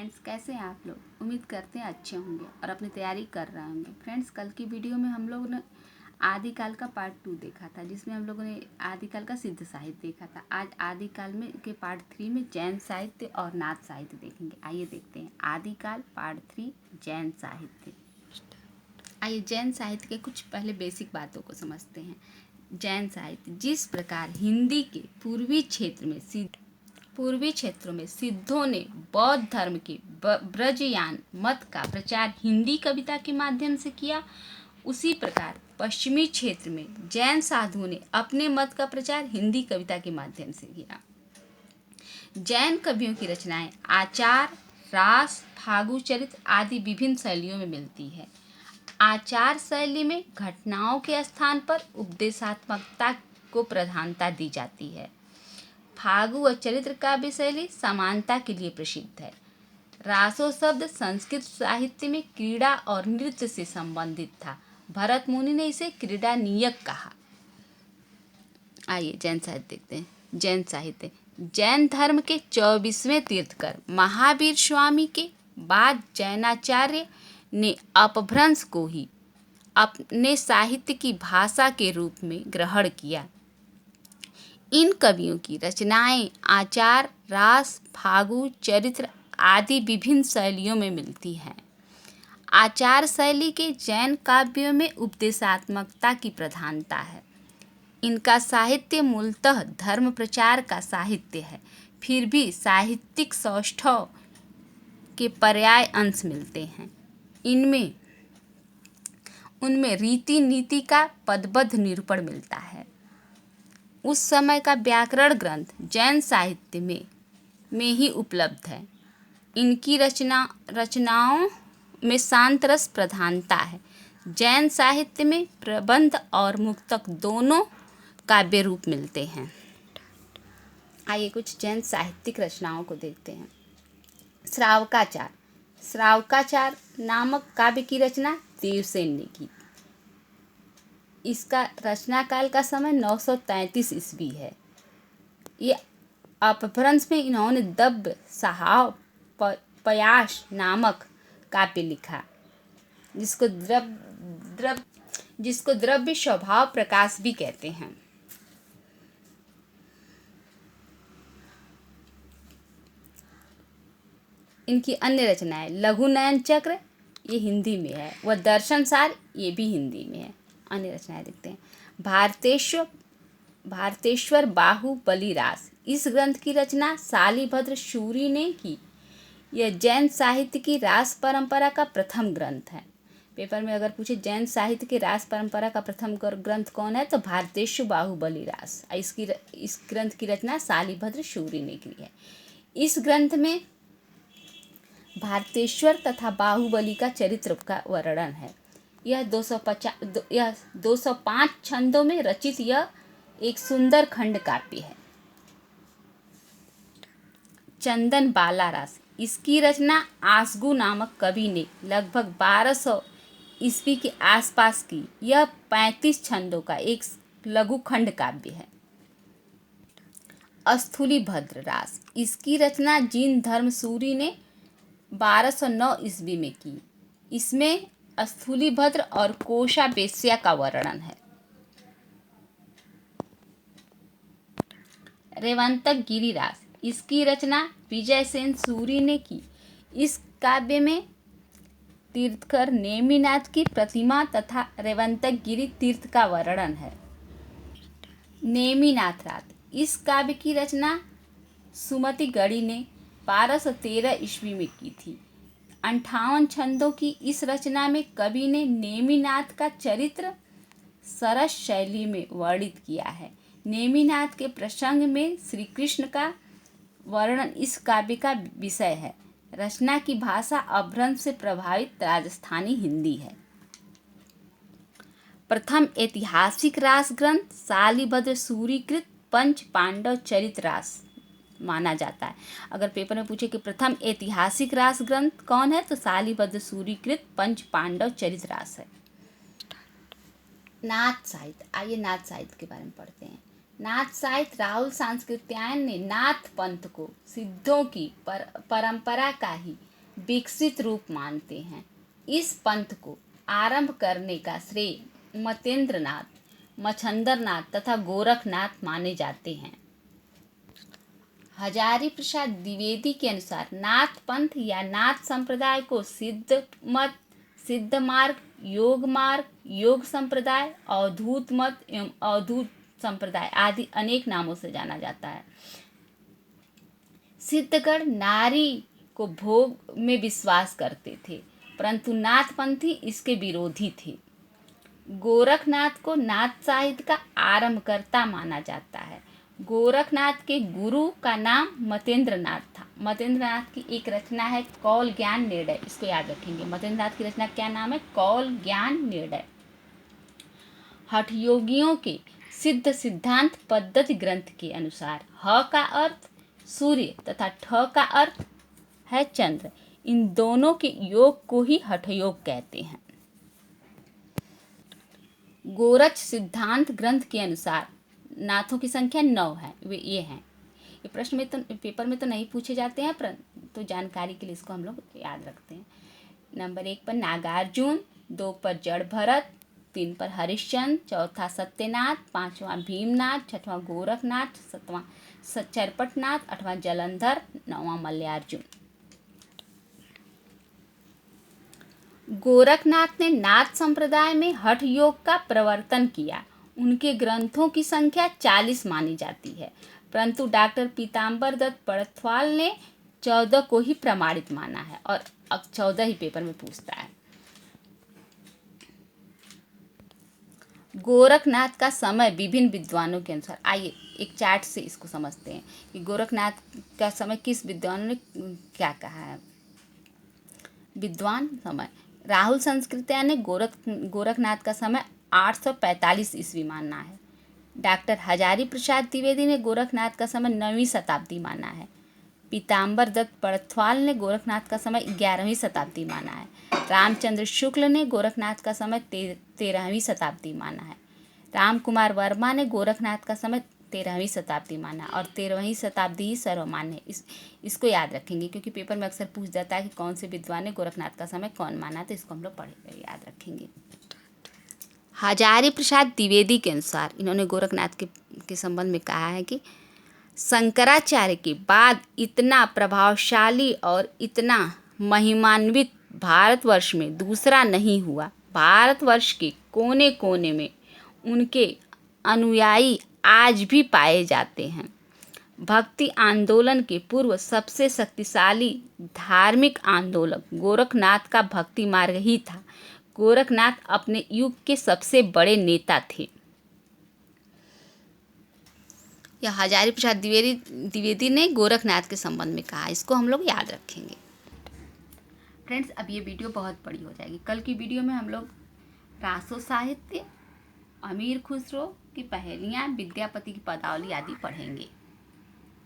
Friends, कैसे हैं आप लोग। उम्मीद करते हैं अच्छे होंगे और अपनी तैयारी कर रहे होंगे। फ्रेंड्स, कल की वीडियो में हम लोगों ने आदिकाल का पार्ट 2 देखा था, जिसमें हम लोगों ने आदिकाल का सिद्ध साहित्य देखा था। आज आदिकाल में के पार्ट 3 में जैन साहित्य और नाथ साहित्य देखेंगे। आइए देखते हैं आदिकाल पार्ट 3 जैन साहित्य। आइए जैन साहित्य के कुछ पहले बेसिक बातों को समझते हैं। जैन साहित्य जिस प्रकार हिंदी के पूर्वी क्षेत्रों में सिद्धों ने बौद्ध धर्म के ब्रजयान मत का प्रचार हिंदी कविता के माध्यम से किया, उसी प्रकार पश्चिमी क्षेत्र में जैन साधुओं ने अपने मत का प्रचार हिंदी कविता के माध्यम से किया। जैन कवियों की रचनाएं आचार, रास, फागु चरित्र आदि विभिन्न शैलियों में मिलती है। आचार शैली में घटनाओं के स्थान पर उपदेशात्मकता को प्रधानता दी जाती है। फागु और चरित्र काव्य शैली समानता के लिए प्रसिद्ध है। रासो शब्द संस्कृत साहित्य में क्रीड़ा और नृत्य से संबंधित था। भरत मुनि ने इसे क्रीड़ा नियक कहा। आइए जैन साहित्य देखते हैं। जैन साहित्य जैन धर्म के 24वें तीर्थकर महावीर स्वामी के बाद जैनाचार्य ने अपभ्रंश को ही अपने साहित्य की भाषा के रूप में ग्रहण किया। इन कवियों की रचनाएं आचार, रास, फागु, चरित्र आदि विभिन्न शैलियों में मिलती हैं। आचार शैली के जैन काव्यों में उपदेशात्मकता की प्रधानता है। इनका साहित्य मूलतः धर्म प्रचार का साहित्य है, फिर भी साहित्यिक सौष्ठव के पर्याय अंश मिलते हैं। उनमें रीति नीति का पदबद्ध निरूपण मिलता है। उस समय का व्याकरण ग्रंथ जैन साहित्य में ही उपलब्ध है। इनकी रचनाओं में शांत रस प्रधानता है। जैन साहित्य में प्रबंध और मुक्तक दोनों काव्य रूप मिलते हैं। आइए कुछ जैन साहित्यिक रचनाओं को देखते हैं। श्रावकाचार नामक काव्य की रचना देवसेन ने की। इसका रचना काल का समय 933 ईस्वी है। ये अपभ्रंश में इन्होंने दब्ब सहाव पयास नामक काव्य लिखा, जिसको द्रव्य स्वभाव प्रकाश भी कहते हैं। इनकी अन्य रचनाएं लघु नयन चक्र, ये हिंदी में है, व दर्शन सार, ये भी हिंदी में है। अन्य रचनाएं देखते हैं। भारतेश्वर बाहुबली रास, इस ग्रंथ की रचना शालिभद्र शूरी ने की। यह जैन साहित्य की रास परंपरा का प्रथम ग्रंथ है। पेपर में अगर पूछे जैन साहित्य की रास परंपरा का प्रथम ग्रंथ कौन है, तो भारतेश्वर बाहुबली रास। इस ग्रंथ की रचना शालिभद्र शूरी ने की है। इस ग्रंथ में भारतेश्वर तथा बाहुबली का चरित्र का वर्णन है। यह 205 छंदों में रचित यह एक सुंदर खंड काव्य है। चंदन बाला रास, इसकी रचना आसगु नामक कवि ने लगभग 1200 ईस्वी के आसपास की। यह 35 छंदों का एक लघु खंड काव्य है। स्थूलीभद्र रास, इसकी रचना जीन धर्मसूरी ने 1209 ईस्वी में की। इसमें स्थूलीभद्र और कोषा वेश्या का वर्णन है। रेवंतक गिरिरास, इसकी रचना विजयसेन सूरी ने की। इस काव्य में तीर्थकर नेमिनाथ की प्रतिमा तथा रेवंतक गिरि तीर्थ का वर्णन है। नेमिनाथ रात, इस काव्य की रचना सुमति गढ़ी ने 1213 ईस्वी में की थी। 58 छंदों की इस रचना में कवि ने नेमिनाथ का चरित्र सरस शैली में वर्णित किया है। नेमिनाथ के प्रसंग में श्री कृष्ण का वर्णन इस काव्य का विषय है। रचना की भाषा अपभ्रंश से प्रभावित राजस्थानी हिंदी है। प्रथम ऐतिहासिक रास ग्रंथ शालिभद्र सूरीकृत पंच पांडव चरित रास माना जाता है। अगर पेपर में पूछे कि प्रथम ऐतिहासिक रास ग्रंथ कौन है, तो शालिभद्र सूरीकृत पंच पांडव चरित रास है। नाथ साहित्य, आइए नाथ साहित्य के बारे में पढ़ते हैं। नाथ साहित्य राहुल सांस्कृत्यायन ने नाथ पंथ को सिद्धों की परंपरा का ही विकसित रूप मानते हैं। इस पंथ को आरंभ करने का श्रेय मतेंद्रनाथ, मच्छंदरनाथ तथा गोरखनाथ माने जाते हैं। हजारी प्रसाद द्विवेदी के अनुसार नाथ पंथ या नाथ संप्रदाय को सिद्ध मत, सिद्ध मार्ग, योग मार्ग, योग संप्रदाय, अवधूत मत एवं अवधूत संप्रदाय आदि अनेक नामों से जाना जाता है। सिद्धगण नारी को भोग में विश्वास करते थे, परंतु नाथपंथी इसके विरोधी थे। गोरखनाथ को नाथ साहित्य का आरंभकर्ता माना जाता है। गोरखनाथ के गुरु का नाम मतेंद्रनाथ था। मतेंद्रनाथ की एक रचना है कौल ज्ञान निर्णय, इसको याद रखेंगे। मतेंद्रनाथ की रचना क्या नाम है? कौल ज्ञान निर्णय। हठयोगियों के सिद्ध सिद्धांत पद्धति ग्रंथ के अनुसार ह का अर्थ सूर्य तथा ठ का अर्थ है चंद्र। इन दोनों के योग को ही हठयोग कहते हैं। गोरच सिद्धांत ग्रंथ के अनुसार नाथों की संख्या 9 है। वे ये हैं। ये प्रश्न में तो पेपर में तो नहीं पूछे जाते हैं, परंतु जानकारी के लिए इसको हम लोग याद रखते हैं। नंबर 1 पर नागार्जुन, 2 पर जड़ भरत, 3 पर हरिश्चंद्र, चौथा सत्यनाथ, 5वां भीमनाथ, 6वां गोरखनाथ, 7वां चरपटनाथ, 8वां जलंधर, 9वां मल्ल्यार्जुन। गोरखनाथ ने नाथ संप्रदाय में हठ योग का प्रवर्तन किया। उनके ग्रंथों की संख्या 40 मानी जाती है, परंतु डॉक्टर पीताम्बर दत्त पड़थवाल ने 14 को ही प्रमाणित माना है और अब 14 ही पेपर में पूछता है। गोरखनाथ का समय विभिन्न विद्वानों के अनुसार, आइए एक चार्ट से इसको समझते हैं कि गोरखनाथ का समय किस विद्वानों ने क्या कहा है। विद्वान समय राहुल संस्कृत्या ने गोरखनाथ का समय 845 ईस्वी माना है। डॉक्टर हजारी प्रसाद द्विवेदी ने गोरखनाथ का समय 9वीं शताब्दी माना है। पीताम्बर दत्त पड़थवाल ने गोरखनाथ का समय 11वीं शताब्दी माना है। रामचंद्र शुक्ल ने गोरखनाथ का समय 13वीं शताब्दी माना है। राम कुमार वर्मा ने गोरखनाथ का समय 13वीं शताब्दी माना और 13वीं शताब्दी ही सर्वमान्य है। इसको याद रखेंगे क्योंकि पेपर में अक्सर पूछ जाता है कि कौन से विद्वान ने गोरखनाथ का समय कौन माना, तो इसको हम लोग याद रखेंगे। हजारी प्रसाद द्विवेदी के अनुसार इन्होंने गोरखनाथ के संबंध में कहा है कि शंकराचार्य के बाद इतना प्रभावशाली और इतना महिमान्वित भारतवर्ष में दूसरा नहीं हुआ। भारतवर्ष के कोने कोने में उनके अनुयायी आज भी पाए जाते हैं। भक्ति आंदोलन के पूर्व सबसे शक्तिशाली धार्मिक आंदोलक गोरखनाथ का भक्ति मार्ग ही था। गोरखनाथ अपने युग के सबसे बड़े नेता थे। यह हजारी प्रसाद द्विवेदी ने गोरखनाथ के संबंध में कहा, इसको हम लोग याद रखेंगे। फ्रेंड्स, अब ये वीडियो बहुत बड़ी हो जाएगी। कल की वीडियो में हम लोग रासो साहित्य, अमीर खुसरो की पहेलियाँ, विद्यापति की पदावली आदि पढ़ेंगे।